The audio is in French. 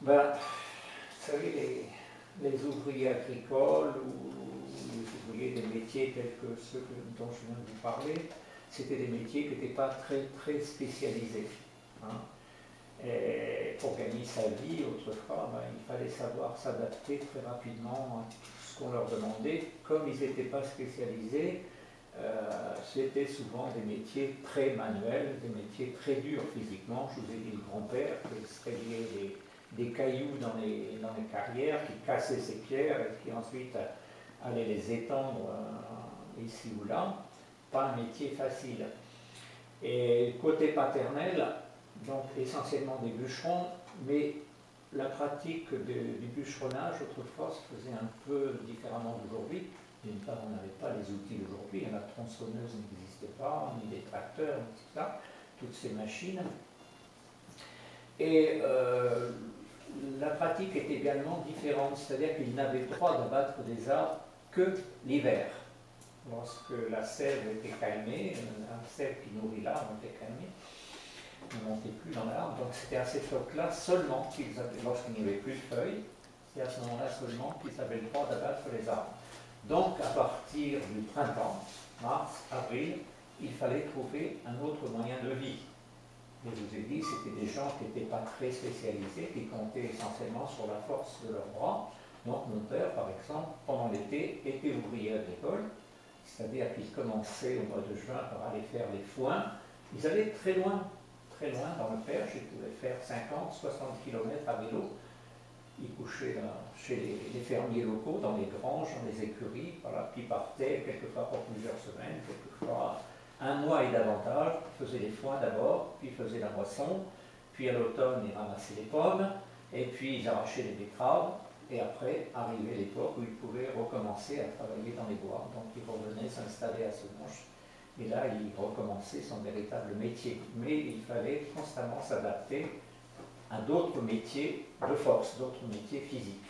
Ben, vous savez, les ouvriers agricoles ou les ouvriers des métiers tels que ceux dont je viens de vous parler, c'était des métiers qui n'étaient pas très spécialisés. Hein. Et pour gagner sa vie, autrefois, ben, il fallait savoir s'adapter très rapidement à ce qu'on leur demandait. Comme ils n'étaient pas spécialisés, c'était souvent des métiers très manuels, des métiers très durs physiquement. Je vous ai dit le grand-père qui se réveillait des cailloux dans les carrières, qui cassait ces pierres et qui ensuite allait les étendre ici ou là. Pas un métier facile. Et côté paternel, donc essentiellement des bûcherons, mais la pratique du bûcheronnage autrefois se faisait un peu différemment d'aujourd'hui. D'une part, on n'avait pas les outils d'aujourd'hui, la tronçonneuse n'existait pas, ni les tracteurs, ni tout ça, toutes ces machines. Et la pratique est également différente, c'est-à-dire qu'ils n'avaient droit d'abattre des arbres que l'hiver. Lorsque la sève était calmée, la sève qui nourrit l'arbre était calmée, ne montait plus dans l'arbre, donc c'était à cette époque-là seulement qu'ils avaient, lorsqu'il n'y avait plus de feuilles, c'est à ce moment-là seulement qu'ils avaient le droit d'abattre les arbres. Donc à partir du printemps, mars, avril, il fallait trouver un autre moyen de vie. Et je vous ai dit, c'était des gens qui n'étaient pas très spécialisés, qui comptaient essentiellement sur la force de leurs bras. Donc mon père, par exemple, pendant l'été, était ouvrier agricole, c'est-à-dire qu'ils commençaient au mois de juin par aller faire les foins. Ils allaient très loin dans le Perche, ils pouvaient faire 50, 60 km à vélo. Ils couchaient chez les fermiers locaux, dans les granges, dans les écuries, voilà, puis partaient quelquefois pour plusieurs semaines, quelquefois un mois et davantage, faisaient les foins d'abord, puis faisaient la moisson, puis à l'automne ils ramassaient les pommes, et puis ils arrachaient les betteraves, et après arrivait l'époque où ils pouvaient recommencer à travailler dans les bois. Donc ils revenaient s'installer à Semonche, et là ils recommençaient son véritable métier. Mais il fallait constamment s'adapter à d'autres métiers de force, d'autres métiers physiques.